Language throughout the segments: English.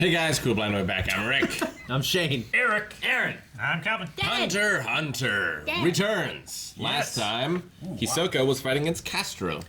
Hey guys, Cool Blind Way back. I'm Rick. I'm Shane. Eric. Aaron. I'm Calvin. Hunter returns. Last time, Hisoka was fighting against Castro.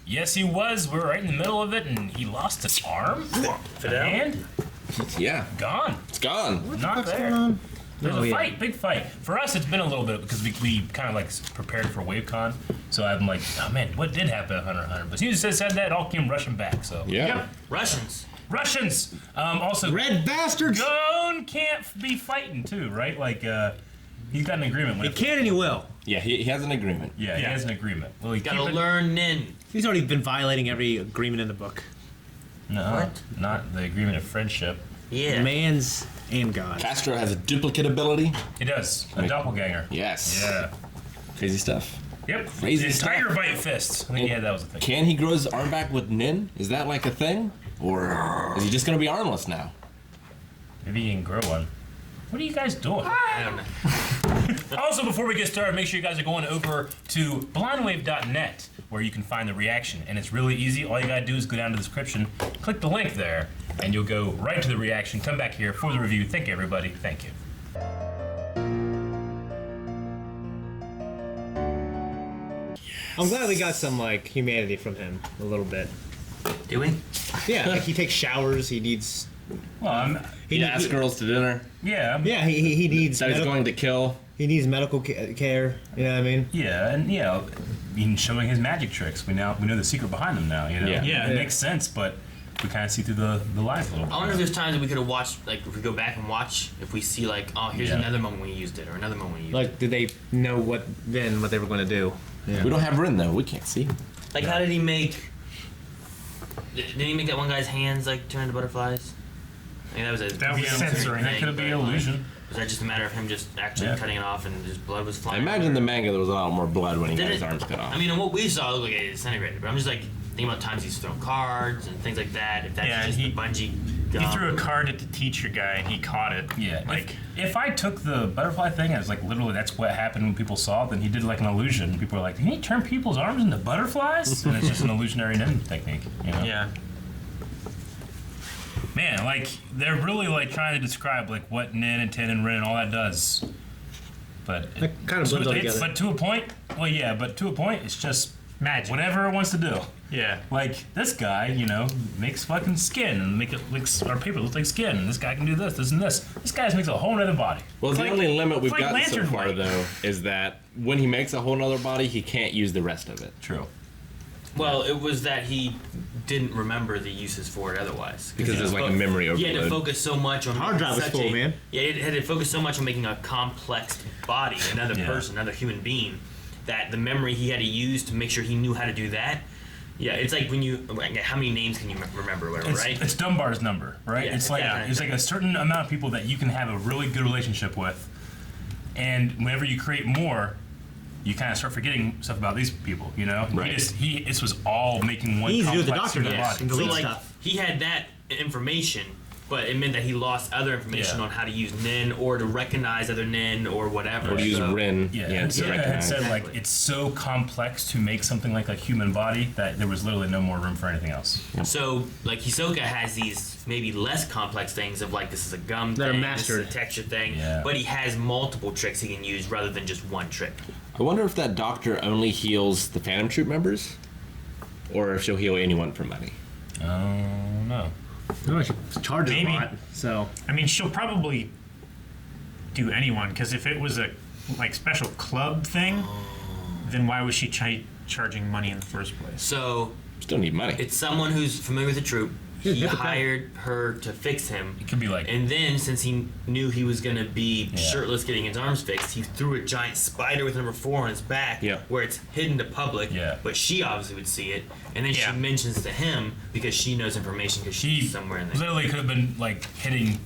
Yes, he was. We were right in the middle of it, and he lost his arm. And Yeah, gone. it's gone. Not there. There's a fight, big fight. For us, it's been a little bit because we kind of like prepared for WaveCon. So I'm like, oh man, what did happen at Hunter x Hunter? But he just said that, it all came rushing back. So Yeah. Russians. Also, Red bastards! Gon can't be fighting too, right? Like, he's got an agreement with. He can and he will. Yeah, he has an agreement. Yeah, he has an agreement. Well, he Gotta learn Nin. He's already been violating every agreement in the book. No, What? not the agreement of friendship. Yeah. Man's and God's. Castro has a duplicate ability. He does. A doppelganger. Yes. Yeah. Crazy stuff. Yep. Crazy His stuff. Tiger Bite Fist. I think that was a thing. Can he grow his arm back with Nin? Is that like a thing? Or is he just gonna be armless now? Maybe he can grow one. What are you guys doing? I don't know. Also, before we get started, make sure you guys are going over to blindwave.net where you can find the reaction. And it's really easy. All you gotta do is go down to the description, click the link there, and you'll go right to the reaction. Come back here for the review. Thank you, everybody. Thank you. I'm glad we got some, like, humanity from him a little bit. Do we? Yeah, like, he takes showers, he needs... Well, He asks girls to dinner. yeah. Yeah, he needs... That he's going to kill. He needs medical care, you know what I mean? Yeah, and yeah, showing his magic tricks. We know the secret behind them now. You know. Yeah. It makes sense, but we kind of see through the lies a little bit. I wonder if there's times that we could have watched, like, if we go back and watch, if we see, like, oh, here's another moment we used it, or another moment we used it. Like, did they know what they were going to do? Yeah. We don't have Rin though. We can't see. Like, how did he make... Didn't he make that one guy's hands, like, turn into butterflies? I mean, that was a... That was censoring. That could have been an illusion. Was that just a matter of him just actually cutting it off and just blood was I flying? imagine in the manga there was a lot more blood when he got Did his it- arms cut off. I mean, and what we saw looked like it disintegrated, but I'm just like thinking about times he's thrown cards and things like that. If that's Yeah, just he- the bungee He gum. threw a card at the teacher guy and he caught it. Yeah. Like, if I took the butterfly thing as like literally that's what happened when people saw it, then he did like an illusion. People were like, "Can he turn people's arms into butterflies?" And it's just an illusionary ninja technique. You know? yeah. Man, like they're really like trying to describe like what Nin and Tin and Rin and all that does. But That kind of blends all together. But to a point, well, yeah, but to a point, it's just Magic. whatever it wants to do. Yeah. Like this guy, makes fucking skin and makes our paper look like skin. And this guy can do this, this, and this. This guy just makes a whole other body. Well, the like- only limit we've it's like gotten so lantern far, light. though, is that when he makes a whole nother body, he can't use the rest of it. True. Well, it was that he didn't remember the uses for it otherwise. Because there's like a memory He had to overload. focus so much on Hard drive was such full, a- man. Yeah, he had to focus so much on making a complex body, another Yeah. person, another human being, that the memory he had to use to make sure he knew how to do that. Yeah, it's like when you how many names can you remember, or whatever, right? It's Dunbar's number, right? Yeah, it's like yeah. it's like a certain amount of people that you can have a really good relationship with, and whenever you create more, you kind of start forgetting stuff about these people. You know, Right. This was all making one. He needs to do with the complex doctor human now. body. And So delete like stuff. he had that information, but it meant that he lost other information Yeah. on how to use Nin or to recognize other Nin or whatever. Or to use So- Rin. Yeah, to and so had recognize. said like Exactly. it's so complex to make something like a human body that there was literally no more room for anything else. So, like, Hisoka has these maybe less complex things of, like, this is a gum That are thing, mastered. this is a texture thing, Yeah. but he has multiple tricks he can use rather than just one trick. I wonder if that doctor only heals the Phantom Troop members, or if she'll heal anyone for money. Oh no. No, she charges Maybe. a lot, so... I mean, she'll probably do anyone, because if it was a like special club thing, then why was she charging money in the first place? So, Still need money. it's someone who's familiar with the troop. She's a He hypocrite. hired her to fix him. It could be like And then, since he knew he was going to be Yeah. shirtless getting his arms fixed, he threw a giant spider with number 4 on his back Yeah. where it's hidden to public, Yeah. but she obviously would see it. And then Yeah. she mentions to him because she knows information because he she's somewhere in there. literally could have been like hitting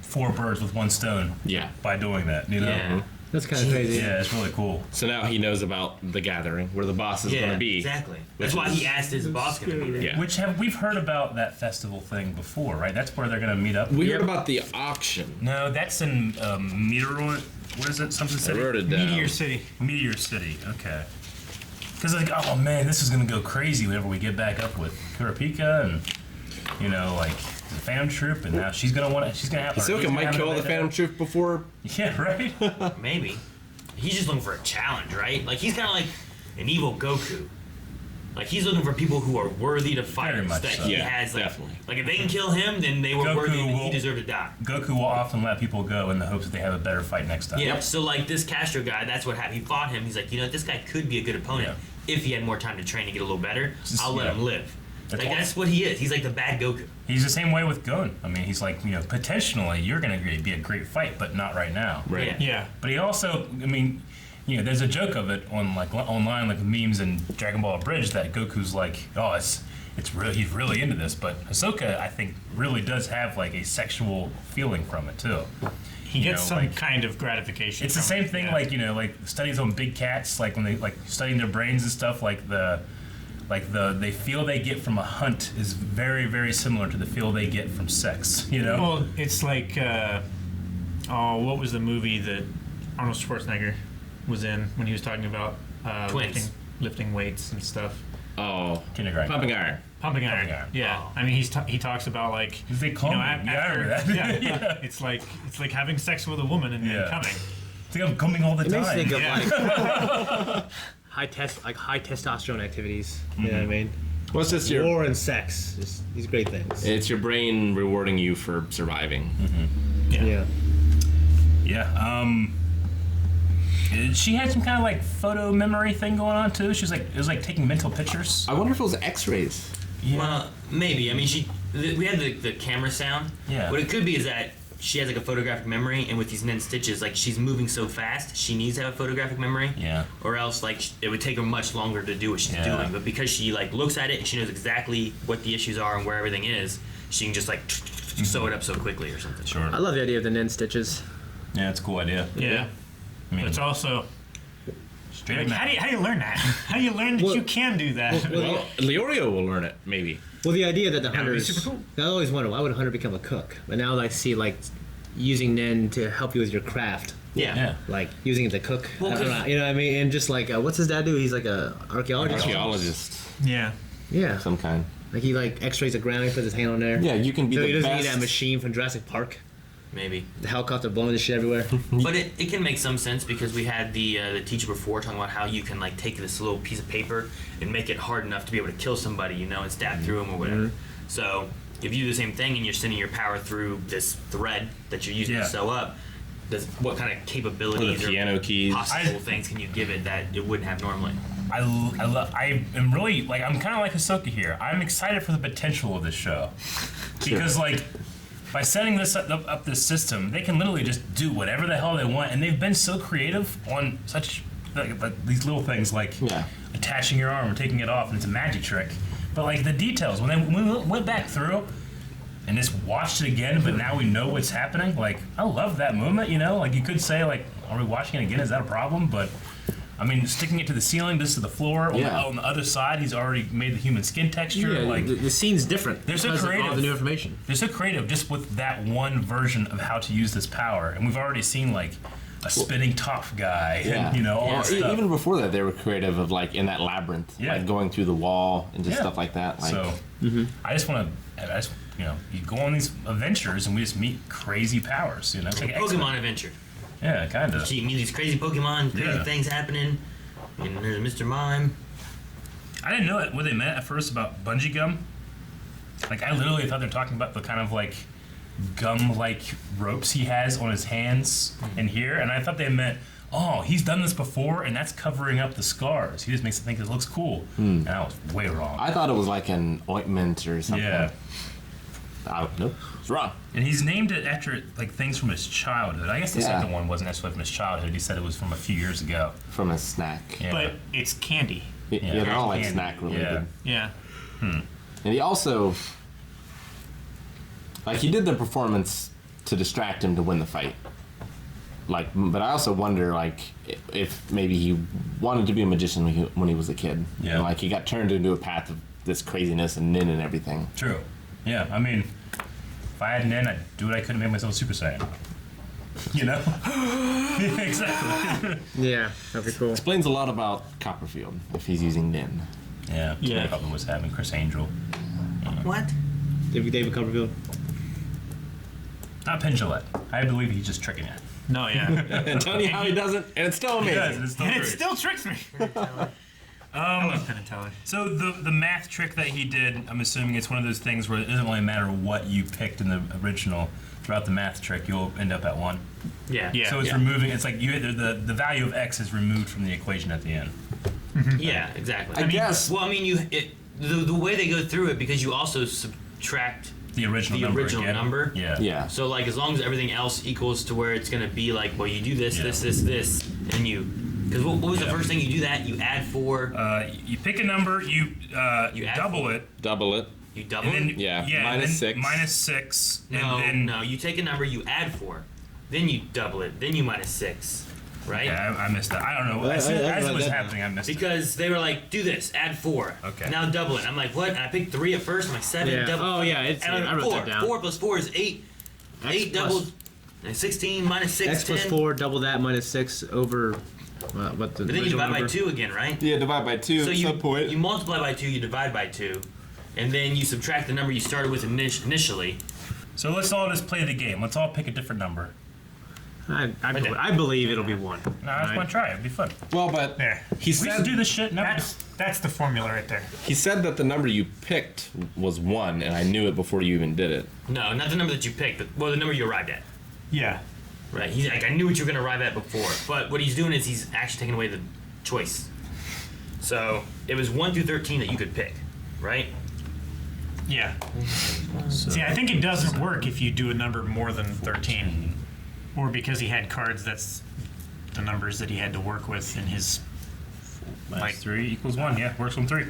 4 birds with one stone. Yeah. By doing that, you know. Yeah. That's kind of crazy. Yeah, it's really cool. So now he knows about the gathering, where the boss is Yeah, going to be. exactly. That's why he asked his boss going to be there. Yeah. Which we've heard about that festival thing before, right? That's where they're gonna meet up. We heard about the auction. No, that's in Meteoroid. What is it? Something I city. wrote it down. Meteor City. Meteor City. Okay. Because like, oh man, this is gonna go crazy whenever we get back up with Kurapika and like the Phantom Troop, and now she's gonna want it. She's gonna have. or he's Ahsoka gonna might have kill it the like Phantom that. Troop before. Yeah, right. Maybe. He's just looking for a challenge, right? Like he's kind of like an evil Goku. Like he's looking for people who are worthy to fight. Very much that so. he Yeah, has. Like, definitely. like if they can kill him, then they were Goku worthy. And he will- deserved to die. Goku will often let people go in the hopes that they have a better fight next time. Yeah. So like this Castro guy, that's what happened. He fought him. He's like, you know, this guy could be a good opponent if he had more time to train and get a little better. Just- I'll let yeah. him live. That's Like why- that's what he is. He's like the bad Goku. He's the same way with Gon. I mean, he's like, potentially you're gonna be a great fight, but not right now. Right. Yeah. Yeah. But he also, I mean, there's a joke of it on like online, like memes and Dragon Ball Abridged, that Goku's like, oh, it's really, he's really into this. But Ahsoka, I think, really does have like a sexual feeling from it too. He gets some like, kind of gratification. it's the from same it, thing, yeah. like like studies on big cats, like when they like studying their brains and stuff, like the feel they get from a hunt is very, very similar to the feel they get from sex. Well, it's like, what was the movie that Arnold Schwarzenegger was in when he was talking about Twins. lifting weights and stuff? Oh, Kindergarten. pumping iron. Pumping iron. Pumping iron. Yeah. Oh. I mean, he talks about like. They call me. af- Yeah, I remember after- that. Yeah. It's like having sex with a woman and Yeah. coming. I think I'm coming all the It makes time. me think of Yeah. like high testosterone activities. You know what I mean? Well, it's just your. War and sex. Just these great things. It's your brain rewarding you for surviving. yeah. Yeah. She had some kind of like photo memory thing going on too. She was like, it was like taking mental pictures. I wonder if it was X-rays. Yeah. Well, maybe. I mean, we had the camera sound. Yeah. What it could be is that she has like a photographic memory, and with these Nen stitches, like she's moving so fast, she needs to have a photographic memory. Yeah. Or else, like, it would take her much longer to do what she's Yeah. doing. But because she like looks at it and she knows exactly what the issues are and where everything is, she can just like sew it up so quickly or something. Sure. I love the idea of the Nen stitches. Yeah, it's a cool idea. Yeah. I mean, But it's also straight like, up. how do you learn that? How do you learn that Well- you can do that? Well, Leorio will learn it, maybe. Well, the idea that the would be hunters. super cool. I always wonder, why would a hunter become a cook? But now I see like using Nen to help you with your craft. Yeah. Yeah. Like using it to cook. Well, I don't 'cause- know, you know what I mean? And just like, what's his dad do? He's like a archaeologist. Archaeologist, Yeah. Yeah. some kind. Like he like X-rays the ground, he puts his hand on there. Yeah, you can be So the he doesn't best. need that machine from Jurassic Park. Maybe. The helicopter blowing the shit everywhere. But it can make some sense because we had the teacher before talking about how you can like take this little piece of paper and make it hard enough to be able to kill somebody, and stab through them or whatever. So if you do the same thing and you're sending your power through this thread that you're using Yeah. to sew up, what kind of capabilities Or the piano keys. possible things can you give it that it wouldn't have normally? I am really like, I'm kind of like Ahsoka here. I'm excited for the potential of this show because like by setting this up this system, they can literally just do whatever the hell they want, and they've been so creative on such like these little things like Yeah. attaching your arm or taking it off, and it's a magic trick. But like the details, when we went back through and just watched it again, but now we know what's happening. Like I love that moment, Like you could say like, are we watching it again? Is that a problem? But I mean, sticking it to the ceiling, this to the floor. Yeah. On the other side, he's already made the human skin texture. like the scene's different. They're so because of all creative. the new information. they're so creative just with that one version of how to use this power, and we've already seen like a spinning top guy, Yeah. and all Yeah. that stuff. Even before that, they were creative of like in that labyrinth, Yeah. like going through the wall and just Yeah. stuff like that. Like, So I just want to, you go on these adventures and we just meet crazy powers. It's like Pokemon X-Men. adventure. Yeah, kind of. You meet these crazy Pokemon, crazy Yeah. things happening, and there's Mr. Mime. I didn't know what they meant at first about bungee gum. Like I literally thought they're talking about the kind of like gum-like ropes he has on his hands and here, and I thought they meant, oh, he's done this before, and that's covering up the scars. He just makes it think it looks cool, and I was way wrong. I thought it was like an ointment or something. Yeah, Nope, it's wrong. and he's named it after like things from his childhood. I guess the Yeah. second one wasn't necessarily from his childhood. He said it was from a few years ago. From a snack. Yeah. But it's candy. Yeah, they're all like Candy. snack related. Yeah. Yeah. And he also, like, he did the performance to distract him to win the fight. Like, but I also wonder, like, if maybe he wanted to be a magician when he was a kid. Yeah. And, like, he got turned into a path of this craziness and Nin and everything. True. Yeah, I mean, if I had an N, I'd do what I could to make myself Super Saiyan. Yeah, exactly. Yeah, that'd be cool. Explains a lot about Copperfield if he's using Nin. Yeah, Yeah. probably was having Chris Angel. What? David Copperfield. Not Pendulette. I believe he's just tricking you. No, yeah. And telling you how he doesn't, and it's still He amazing. does, and it's still And it great. still tricks me. I love Penn and Teller. So the math trick that he did, I'm assuming it's one of those things where it doesn't really matter what you picked in the original. Throughout the math trick, you'll end up at 1. Yeah. Yeah. So it's removing. It's like the value of x is removed from the equation at the end. Yeah, exactly. I guess. Well, I mean, the way they go through it, because you also subtract The original the number. original again. number. Yeah. Yeah. So like, as long as everything else equals to where it's gonna be like, well, you do this, Yeah. this, and you, because what was the Yeah. first thing you do that? You add 4. You pick a number. You add double 4. it. Double it. You double And then, it. Yeah, and minus then 6. Minus 6. No, and then, no. You take a number, you add 4, then you double it, then you minus 6, right? Yeah, I missed that. I don't know. Well, As I it was that- happening, I missed it. Because they were like, do this, add 4. Okay. Now double it. I'm like, what? And I picked 3 at first. I'm like, 7, Yeah. double. Oh, yeah, it's- and I'm I like, wrote 4. that down. 4 plus 4 is 8. X 8 plus- doubles. And 16 minus 6, X plus 10. 4, double that, minus 6 over what the But then you original divide by number. 2 again, right? Yeah, divide by 2. So subpoint. you multiply by 2, you divide by 2, and then you subtract the number you started with initially. So let's all just play the game. Let's all pick a different number. I believe it'll be 1. No, I just want to try it. It'd be fun. Well, but There. he We used to said do this shit. Never. That's the formula right there. he said that the number you picked was 1, and I knew it before you even did it. No, not the number that you picked, but well, the number you arrived at. Yeah. Right. He's like, I knew what you were gonna arrive at before, but what he's doing is he's actually taking away the choice. So it was 1 through 13 that you could pick, right? Yeah. See, I think it doesn't work if you do a number more than 13. Or because he had cards, that's the numbers that he had to work with in his. Minus 3 equals 1. Yeah, works on 3.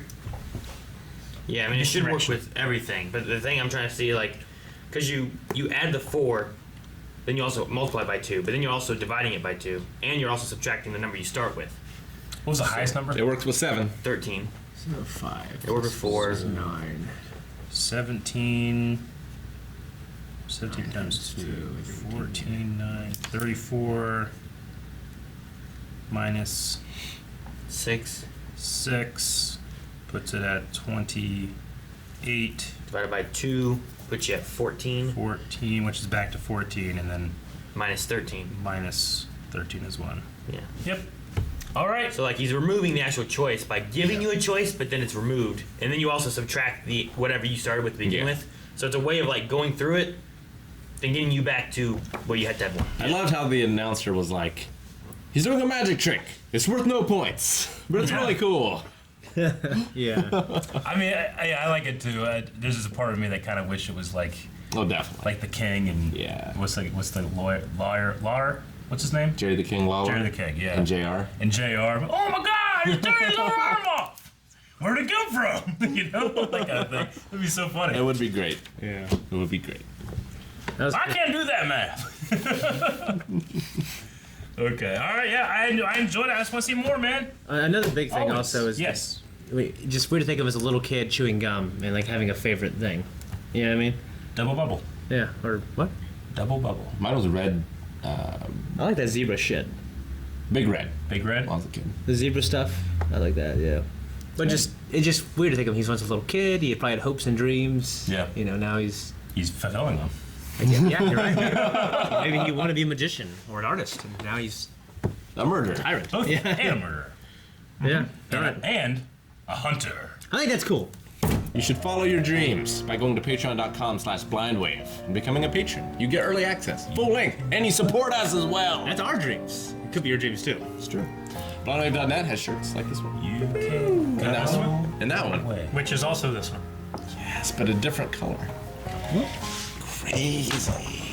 Yeah, I mean, it should work Misdirection. with everything, but the thing I'm trying to see, like, because you add the 4, then you also multiply by 2, but then you're also dividing it by 2, and you're also subtracting the number you start with, What was the highest number? It works with 7. 13. So 5. It worked with 4. 9. 17. 17 times 2. 14, 9, 34. Minus 6 6. Puts it at 28. divided by 2 puts you at 14, 14, which is back to 14, and then minus 13. minus 13 is 1. Yeah. Yep. All right. So like he's removing the actual choice by giving you a choice, but then it's removed, and then you also subtract the whatever you started with to begin Yeah. with. So it's a way of like going through it, then getting you back to well, you had to have 1. I loved how the announcer was like, he's doing a magic trick. It's worth no points, but it's Yeah. really cool. Yeah. I mean, I like it too. There's just a part of me that kind of wish it was like Oh, definitely. the king and Yeah. what's the lawyer? What's his name? Jerry the King Lawler. Jerry the King. Yeah. And JR. And JR. Oh my God! He's tearing his own arm off. Where'd it come from? You know, that kind of thing. It'd be so funny. It would be great. Yeah. It would be great. That was I can't do that math. Okay. All right. Yeah, I enjoyed it. I just want to see more, man. Another big thing Always. also is yes. just weird to think of as a little kid chewing gum and like having a favorite thing. You know what I mean? Double bubble. Yeah. Or what? Double bubble. Mine was red, I like that zebra shit. big red. Big red. When I was a kid. The zebra stuff. I like that. Yeah. But it's just weird to think of. He was once a little kid. He probably had hopes and dreams. Yeah. You know, now he's. He's fulfilling them. Yeah, you're right. Maybe he wanted to be a magician or an artist, and now he's A murderer. tyrant. Both. Yeah. And a murderer. Yeah. All right. And a hunter. I think that's cool. You should follow your dreams by going to patreon.com/blindwave and becoming a patron. You get early access, full length, and you support us as well. That's our dreams. It could be your dreams too. It's true. Blindwave.net has shirts like this one. You can And that one. And that one. away. Which is also this one. Yes, but a different color. Crazy.